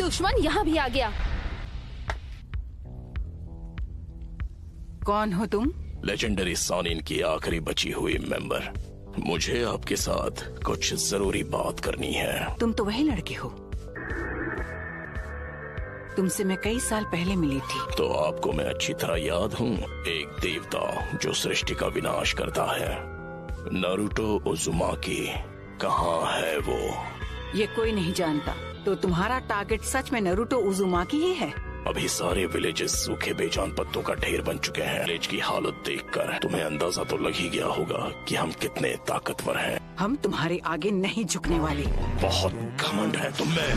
दुश्मन यहाँ भी आ गया। कौन हो तुम? लेजेंडरी सॉनिन की आखिरी बची हुई मेंबर। मुझे आपके साथ कुछ जरूरी बात करनी है। तुम तो वही लड़के हो, तुमसे मैं कई साल पहले मिली थी। तो आपको मैं अच्छी तरह याद हूँ, एक देवता जो सृष्टि का विनाश करता है। नारुतो उज़ुमाकी कहाँ है वो? ये कोई नहीं जानता। तो तुम्हारा टारगेट सच में नारुतो उज़ुमाकी ही है? अभी सारे विलेजेस सूखे बेजान पत्तों का ढेर बन चुके हैं। विलेज की हालत देखकर तुम्हें अंदाजा तो लग ही गया होगा कि हम कितने ताकतवर हैं। हम तुम्हारे आगे नहीं झुकने वाले। बहुत घमंड है तुम में।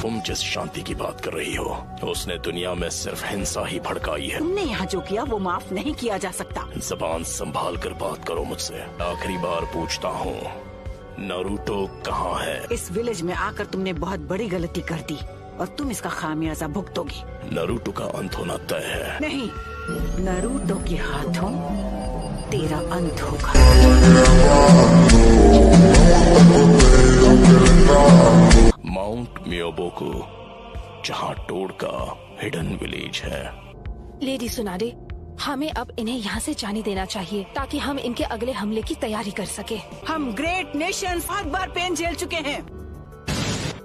तुम जिस शांति की बात कर रही हो, उसने दुनिया में सिर्फ हिंसा ही भड़काई है। तुमने यहाँ जो किया वो माफ नहीं किया जा सकता। जबान संभाल कर बात करो मुझसे। आखिरी बार पूछता हूँ, नारुतो कहाँ है? इस विलेज में आकर तुमने बहुत बड़ी गलती कर दी और तुम इसका खामियाजा भुगतोगी। नारुतो का अंत होना तय है। नहीं, नारुतो के हाथों तेरा अंत होगा। माउंट मियोबोकू, जहाँ टोड का हिडन विलेज है। लेडी सुनाडे, हमें अब इन्हें यहाँ से जाने देना चाहिए ताकि हम इनके अगले हमले की तैयारी कर सके। हम ग्रेट नेशन बहुत बार पेन झेल चुके हैं।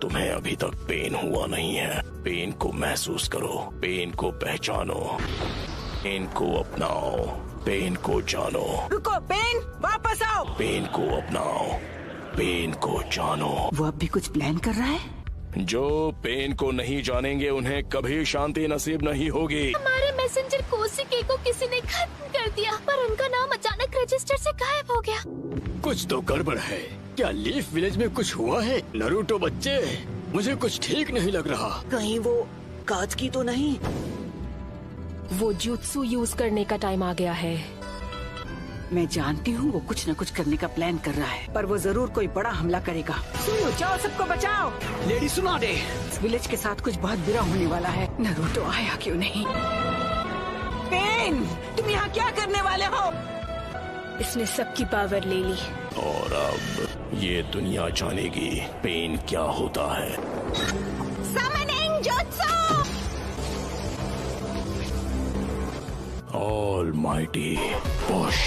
तुम्हें अभी तक पेन हुआ नहीं है। पेन को महसूस करो, पेन को पहचानो, पेन को अपनाओ, पेन को जानो। रुको, पेन वापस आओ। पेन को अपनाओ, पेन को जानो। वो अब भी कुछ प्लान कर रहा है। जो पेन को नहीं जानेंगे उन्हें कभी शांति नसीब नहीं होगी। हमारे मैसेंजर कोशिके को किसी ने खत्म कर दिया, पर उनका नाम अचानक रजिस्टर से गायब हो गया। कुछ तो गड़बड़ है। क्या लीफ विलेज में कुछ हुआ है? नारुतो बच्चे, मुझे कुछ ठीक नहीं लग रहा। कहीं वो काज की तो नहीं? वो जुत्सु यूज करने का टाइम आ गया है। मैं जानती हूँ वो कुछ न कुछ करने का प्लान कर रहा है, पर वो जरूर कोई बड़ा हमला करेगा। सुनो, जाओ, सबको बचाओ। लेडी सुनाडे, इस विलेज के साथ कुछ बहुत बुरा होने वाला है। नारुतो आया क्यों नहीं? पेन, तुम यहाँ क्या करने वाले हो? इसने सबकी पावर ले ली और अब ये दुनिया जानेगी पेन क्या होता है। Summoning jutsu! Almighty push.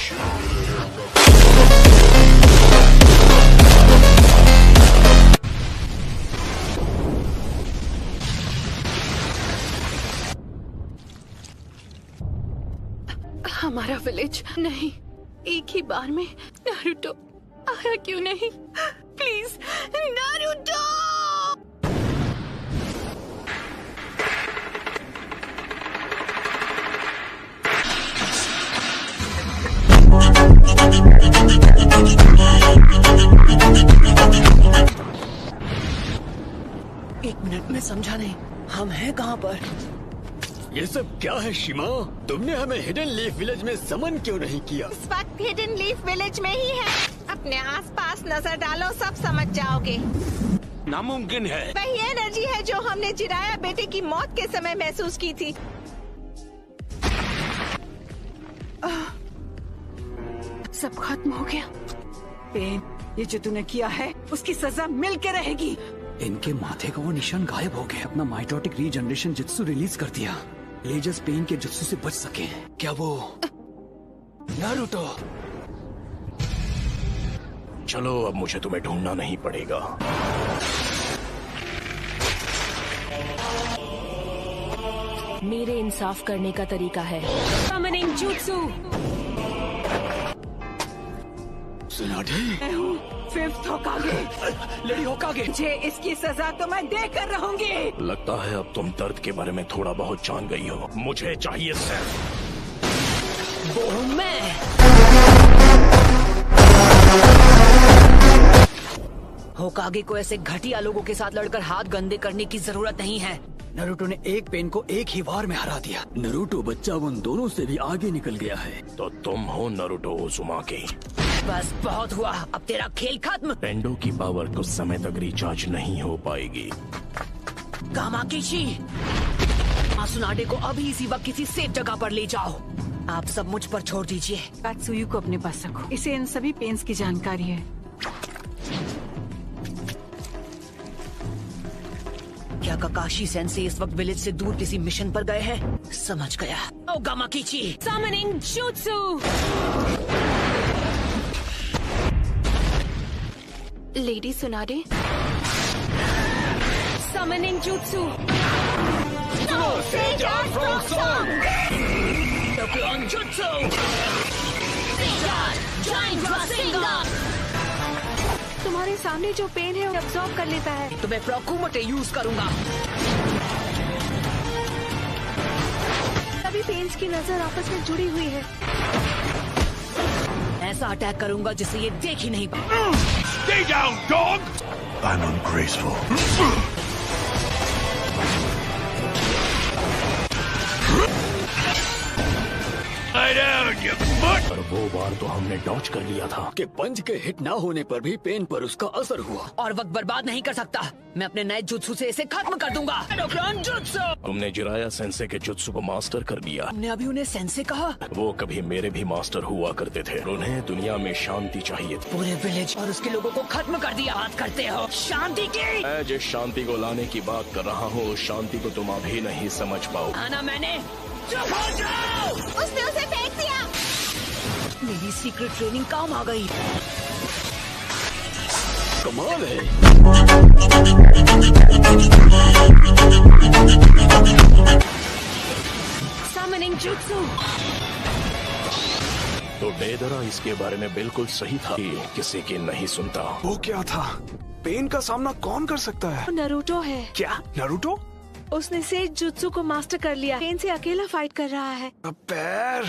हमारा विलेज नहीं, एक ही बार में नारुतो आया क्यों नहीं? Please Naruto! एक मिनट में समझा नहीं, हम हैं कहाँ पर? ये सब क्या है शिमा? तुमने हमें हिडन लीफ विलेज में समन क्यों नहीं किया? इस वक्त हिडन लीफ विलेज में ही है। अपने आसपास नजर डालो, सब समझ जाओगे। नामुमकिन है। वही एनर्जी है जो हमने जिराया बेटे की मौत के समय महसूस की थी। सब खत्म हो गया। पेन, ये जो तूने किया है उसकी सजा मिल के रहेगी। इनके माथे का वो निशान गायब हो गया। अपना माइटोटिक रीजनरेशन जुत्सु रिलीज कर दिया। लेजर्स पेन के जुत्सु से बच सके। क्या वो नारुतो? चलो, अब मुझे तुम्हें ढूंढना नहीं पड़ेगा। मेरे इंसाफ करने का तरीका है। Summoning jutsu! सुनाडे, मैं हूँ फिफ्थ होकागे। लेडी होकागे। मुझे इसकी सजा तो मैं देकर रहूंगी। लगता है अब तुम दर्द के बारे में थोड़ा बहुत जान गई हो। मुझे चाहिए सिर्फ वो हूँ मैं। होकागे को ऐसे घटिया लोगों के साथ लड़कर हाथ गंदे करने की जरूरत नहीं है। नारुतो ने एक पेन को एक ही वार में हरा दिया। नारुतो बच्चा उन दोनों से भी आगे निकल गया है। तो तुम हो नारुतो उज़ुमाकी। बस बहुत हुआ, अब तेरा खेल खत्म। पेंडो की पावर कुछ समय तक रिचार्ज नहीं हो पाएगी। कामाकिशी, मासुनाडे को अभी इसी वक्त किसी सेफ जगह पर ले जाओ। आप सब मुझ पर छोड़ दीजिए। कात्सुयु को अपने पास रखो, इसे इन सभी पेन्स की जानकारी है। क्या काकाशी सेंसेई इस वक्त विलेज से दूर किसी मिशन पर गए हैं? समझ गया। ओगामा कीची Summoning Jutsu! लेडी सुनारे Summoning Jutsu! jutsu! तुम्हारे सामने जो पेन है वो अब्सॉर्ब कर लेता है। तो मैं प्रोकुमोटे यूज करूंगा। सभी पेन्स की नजर आपस में जुड़ी हुई है। ऐसा अटैक करूंगा जिसे ये देख ही नहीं पाए। Stay down, dog! I'm ungraceful. Lie down, you butt! पर वो बार तो हमने डॉच कर लिया था। कि पंच के हिट ना होने पर भी पेन पर उसका असर हुआ। और वक्त बर्बाद नहीं कर सकता। मैं अपने नए जुत्सु से इसे खत्म कर दूंगा। Endocrine jutsu! तुमने जिराया सेंसे के जुत्सु को मास्टर कर लिया। हमने अभी उन्हें सेंसे कहा। वो कभी मेरे भी मास्टर हुआ करते थे। उन्हें दुनिया में शांति चाहिए थी। पूरे विलेज और उसके लोगों को खत्म कर दिया। बात करते हो शांति की? मैं जिस शांति को लाने की बात कर रहा हूँ उस शांति को तुम अभी नहीं समझ पाओ। आना मैंने। चुप हो जाओ! उसने उसे फेंक दिया। मेरी सीक्रेट ट्रेनिंग काम आ गई। कमाल है। Summoning Jutsu! तो डेदरा इसके बारे में बिल्कुल सही था कि किसी की नहीं सुनता। वो क्या था? पेन का सामना कौन कर सकता है? नरूटो है। क्या नरूटो? उसने सेज जुत्सु को मास्टर कर लिया। पेन से अकेला फाइट कर रहा है। पैर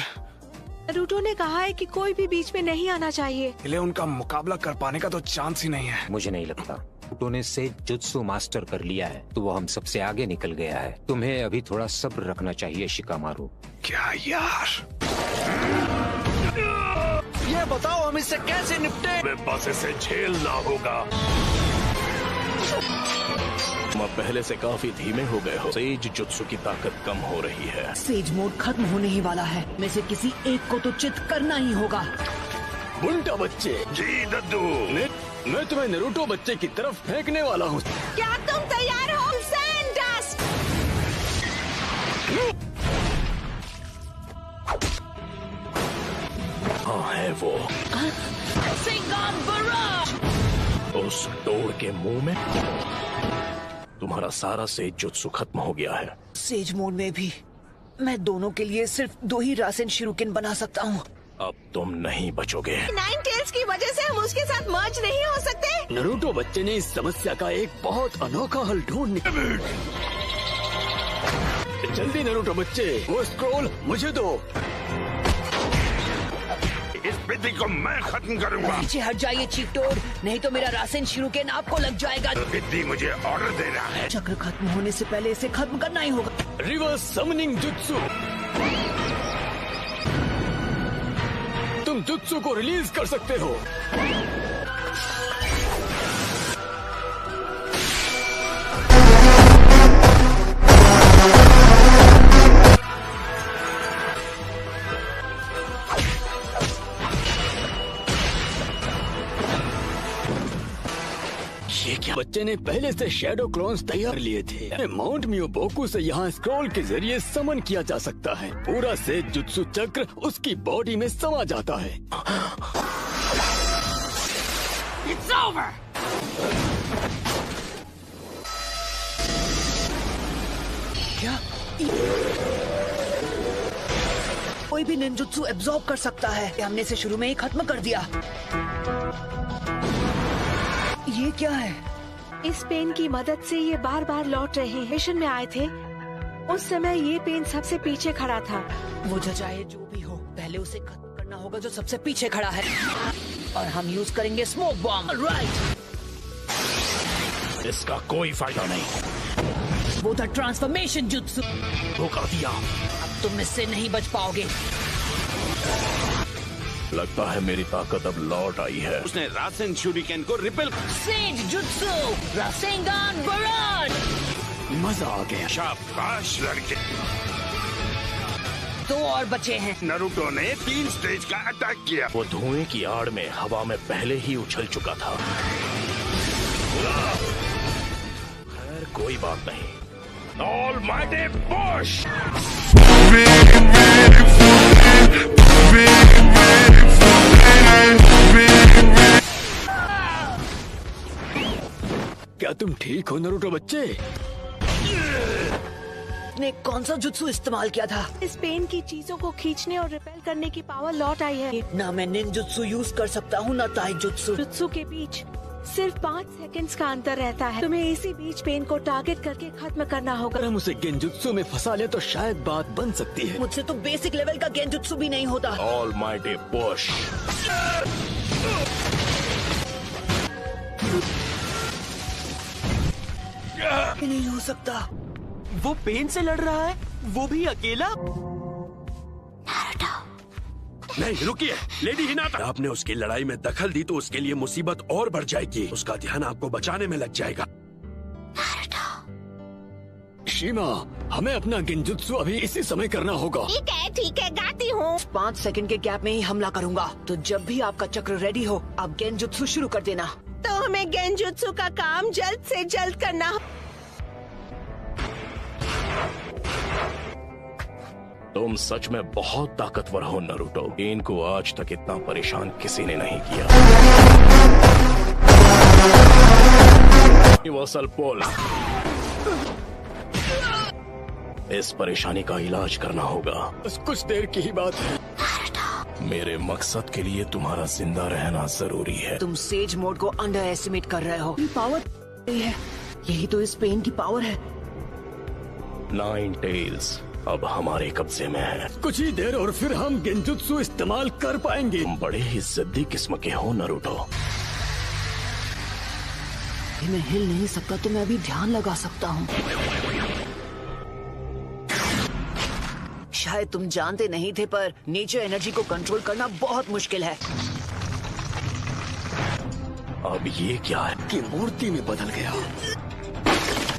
नरूटो ने कहा है कि कोई भी बीच में नहीं आना चाहिए। इले उनका मुकाबला कर पाने का तो चांस ही नहीं है। मुझे नहीं लगता। उन्होंने से जुत्सु मास्टर कर लिया है तो वो हम सबसे आगे निकल गया है। तुम्हें अभी थोड़ा सब्र रखना चाहिए शिकामारू। क्या यार? ये बताओ हम इससे कैसे निपटे? मैं बस इसे झेलना होगा। तुम अब पहले से काफी धीमे हो गए हो। सेज जुत्सु की ताकत कम हो रही है। सेज मोड खत्म होने ही वाला है। में से किसी एक को तो चित करना ही होगा। बुंटा बच्चे। जी दद्दू। मैं तुम्हें नरूटो बच्चे की तरफ फेंकने वाला हूँ। क्या तुम तैयार हो? सैंडस्ट! हाँ है वो। उस डोर के मुंह में तुम्हारा सारा सेज जुत्सु खत्म हो गया है। सेज मोड में भी मैं दोनों के लिए सिर्फ 2 ही रासेन शिरुकेन बना सकता हूँ। अब तुम नहीं बचोगे। नाइन टेल्स की वजह से हम उसके साथ मर्ज नहीं हो सकते। नरूटो बच्चे ने इस समस्या का एक बहुत अनोखा हल ढूंढ निकाला। जल्दी नरूटो बच्चे, वो स्क्रॉल मुझे दो। इस विधि को मैं खत्म करूंगा। पीछे हट जाइए चीफ टोड, नहीं तो मेरा रासेन शिरुकेन आपको लग जाएगा। विधि मुझे ऑर्डर देना है। चक्र खत्म होने से पहले इसे खत्म करना ही होगा। Reverse summoning jutsu. तुम जुत्सु को रिलीज कर सकते हो। बच्चे ने पहले से शैडो क्लोन्स तैयार लिए थे। माउंट मियोबोकू से यहाँ स्क्रॉल के जरिए समन किया जा सकता है। पूरा से जुत्सु चक्र उसकी बॉडी में समा जाता है। It's over! क्या कोई भी निंजुत्सु एब्जॉर्ब कर सकता है? हमने इसे शुरू में ही खत्म कर दिया। ये क्या है? इस पेन की मदद से ये बार बार लौट रहे हैं। मिशन में आए थे उस समय ये पेन सबसे पीछे खड़ा था। वो चाहे जो भी हो, पहले उसे खत्म करना होगा जो सबसे पीछे खड़ा है। और हम यूज करेंगे स्मोक बॉम्ब। राइट। इसका कोई फायदा नहीं। वो था ट्रांसफॉर्मेशन जुत्सु। धोखा दिया। अब तुम इससे नहीं बच पाओगे। लगता है मेरी ताकत अब लौट आई है। उसने रासेन शूरिकेन को रिपेल। सेज जुत्सु रासेंगान बराड। मजा आ गया। शाबाश लड़के। 2 और बचे हैं। नारुतो ने 3 स्टेज का अटैक किया। वो धुएं की आड़ में हवा में पहले ही उछल चुका था। खैर कोई बात नहीं। Almighty push! क्या तुम ठीक हो नारुतो बच्चे? ने कौन सा जुत्सु इस्तेमाल किया था? इस पेन की चीजों को खींचने और रिपेल करने की पावर लौट आई है। ना मैं निंजुत्सु यूज कर सकता हूँ ना ताइजुत्सु। जुत्सु के बीच सिर्फ 5 सेकंड्स का अंतर रहता है। तुम्हें इसी बीच पेन को टारगेट करके खत्म करना होगा। अगर हम उसे गेंजुत्सु में फंसा ले तो शायद बात बन सकती है। मुझसे तो बेसिक लेवल का गेंजुत्सु भी नहीं होता। Almighty push! नहीं हो सकता। वो पेन से लड़ रहा है, वो भी अकेला। नहीं रुकिए, लेडी हिनाटा। आपने उसकी लड़ाई में दखल दी तो उसके लिए मुसीबत और बढ़ जाएगी। उसका ध्यान आपको बचाने में लग जाएगा। शीमा, हमें अपना गेंजुत्सु अभी इसी समय करना होगा। ठीक है गाती हूँ। 5 सेकंड के गैप में ही हमला करूंगा। तो जब भी आपका चक्र रेडी हो, आप गेंजुत्सु शुरू कर देना। तो हमें गेंजुत्सु का काम जल्द से जल्द करना। तुम सच में बहुत ताकतवर हो नारुतो। इनको आज तक इतना परेशान किसी ने नहीं किया। यूनिवर्सल पुल! इस परेशानी का इलाज करना होगा। बस कुछ देर की ही बात है। मेरे मकसद के लिए तुम्हारा जिंदा रहना जरूरी है। तुम सेज मोड को अंडर एस्टिमेट कर रहे हो। ये पावर है, यही तो इस पेन की पावर है। 9 टेल्स अब हमारे कब्जे में है। कुछ ही देर और फिर हम गेंजुत्सु इस्तेमाल कर पाएंगे। तुम बड़े ही जिद्दी किस्म के हो नारुतो। मैं हिल नहीं सकता तो मैं अभी ध्यान लगा सकता हूँ। शायद तुम जानते नहीं थे पर नेचर एनर्जी को कंट्रोल करना बहुत मुश्किल है। अब ये क्या है? कि मूर्ति में बदल गया।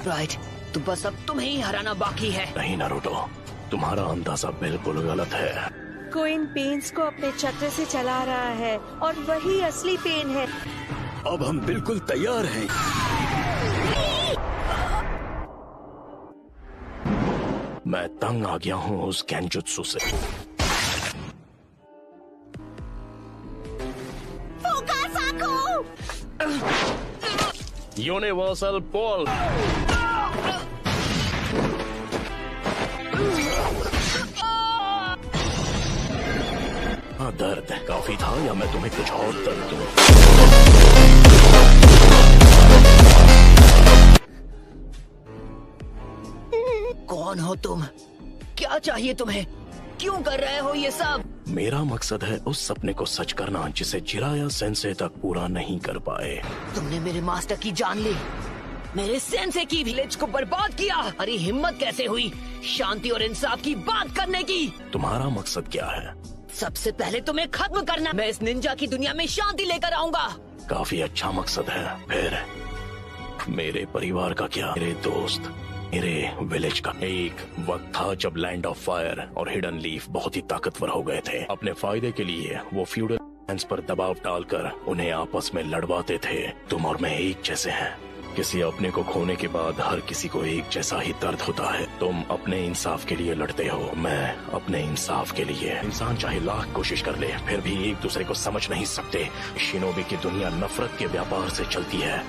राइट, तो बस अब तुम्हें ही हराना बाकी है। नहीं नारुतो, तुम्हारा अंदाजा बिल्कुल गलत है। कोई इन पेन्स को अपने चक्र से चला रहा है और वही असली पेन है। अब हम बिल्कुल तैयार हैं। मैं तंग आ गया हूँ उस गेंजुत्सु से। यूनिवर्सल पुल! दर्द काफी था या मैं तुम्हें कुछ और दर्द दूं? कौन हो तुम? क्या चाहिए तुम्हें? क्यों कर रहे हो ये सब? मेरा मकसद है उस सपने को सच करना जिसे जिराया सेंसे तक पूरा नहीं कर पाए। तुमने मेरे मास्टर की जान ली, मेरे सेंसे की विलेज को बर्बाद किया। अरे हिम्मत कैसे हुई शांति और इंसाफ की बात करने की? तुम्हारा मकसद क्या है? सबसे पहले तुम्हें खत्म करना। मैं इस निंजा की दुनिया में शांति लेकर आऊंगा। काफी अच्छा मकसद है। फिर मेरे परिवार का क्या? मेरे दोस्त, मेरे विलेज का? एक वक्त था जब लैंड ऑफ फायर और हिडन लीफ बहुत ही ताकतवर हो गए थे। अपने फायदे के लिए वो फ्यूडल लैंड्स पर दबाव डालकर उन्हें आपस में लड़वाते थे। तुम और मैं एक जैसे हैं। किसी अपने को खोने के बाद हर किसी को एक जैसा ही दर्द होता है। तुम अपने इंसाफ के लिए लड़ते हो, मैं अपने इंसाफ के लिए। इंसान चाहे लाख कोशिश कर ले फिर भी एक दूसरे को समझ नहीं सकते। शिनोबी की दुनिया नफरत के व्यापार से चलती है।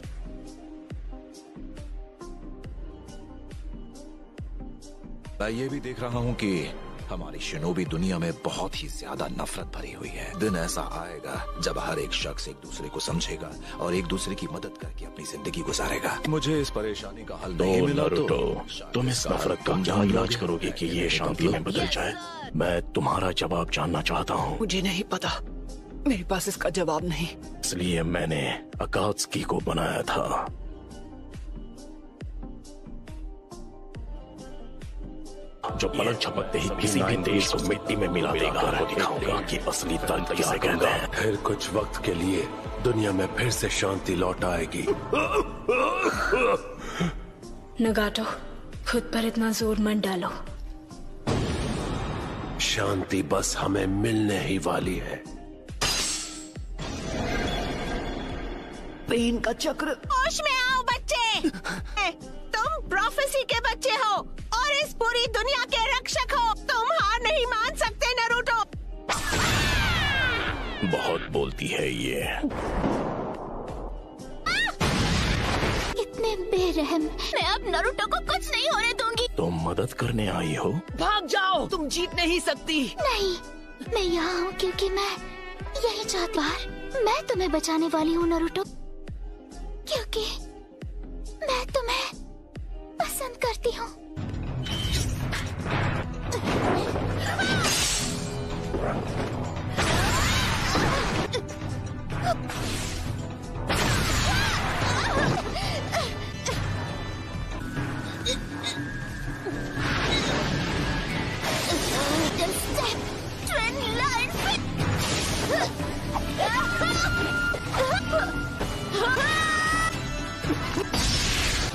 मैं ये भी देख रहा हूँ कि हमारी शिनोबी दुनिया में बहुत ही ज्यादा नफरत भरी हुई है। दिन ऐसा आएगा जब हर एक शख्स एक दूसरे को समझेगा और एक दूसरे की मदद करके अपनी जिंदगी गुजारेगा। मुझे इस परेशानी का हल नहीं मिला तो तुम इस नफरत का क्या इलाज करोगे कि ये शांति में बदल जाए? मैं तुम्हारा जवाब जानना चाहता हूँ। मुझे नहीं पता, मेरे पास इसका जवाब नहीं। इसलिए मैंने अकात्सुकी को बनाया था। जो पलक झपकते ही किसी भी देश को मिट्टी में मिला देगा और दिखाऊंगा कि असली दर्द किसे कहते हैं। फिर कुछ वक्त के लिए दुनिया में फिर से शांति लौट आएगी। नगाटो, खुद पर इतना जोर मत डालो। शांति बस हमें मिलने ही वाली है। पेन का चक्र। होश में आओ बच्चे। तुम प्रोफेसी के बच्चे हो और इस पूरी दुनिया के रक्षक हो। तुम हार नहीं मान सकते नारुतो। बहुत बोलती है ये। इतने बेरहम। मैं अब नारुतो को कुछ नहीं होने दूंगी। तुम मदद करने आई हो? भाग जाओ, तुम जीत नहीं सकती। नहीं, मैं यहाँ हूँ क्योंकि मैं यही चाहती हूँ। मैं तुम्हें बचाने वाली हूँ नारुतो, क्योंकि मैं तुम्हें पसंद करती हूँ।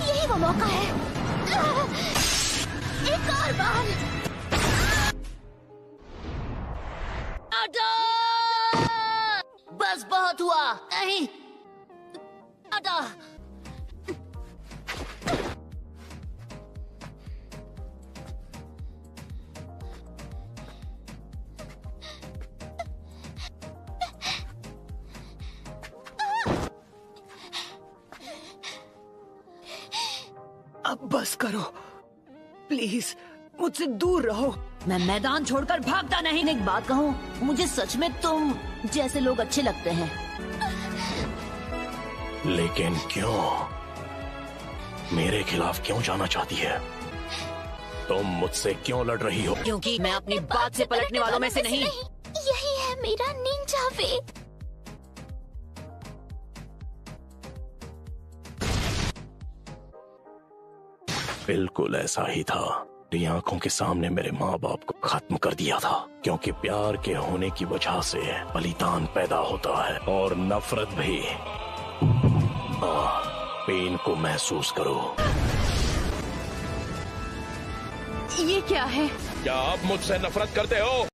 यही वो मौका है। एक और बार। बस बहुत हुआ। नहीं अदा। अब बस करो प्लीज, मुझसे दूर रहो। मैं मैदान छोड़कर भागता नहीं। एक बात कहूँ, मुझे सच में तुम जैसे लोग अच्छे लगते हैं। लेकिन क्यों? मेरे खिलाफ क्यों जाना चाहती है? तुम मुझसे क्यों लड़ रही हो? क्योंकि मैं अपनी बात से पलटने वालों में से नहीं। यही है मेरा निंजा वे। बिल्कुल ऐसा ही था। मेरी आंखों के सामने मेरे माँ बाप को खत्म कर दिया था, क्योंकि प्यार के होने की वजह से बलिदान पैदा होता है और नफरत भी। पेन को महसूस करो। ये क्या है? क्या आप मुझसे नफरत करते हो?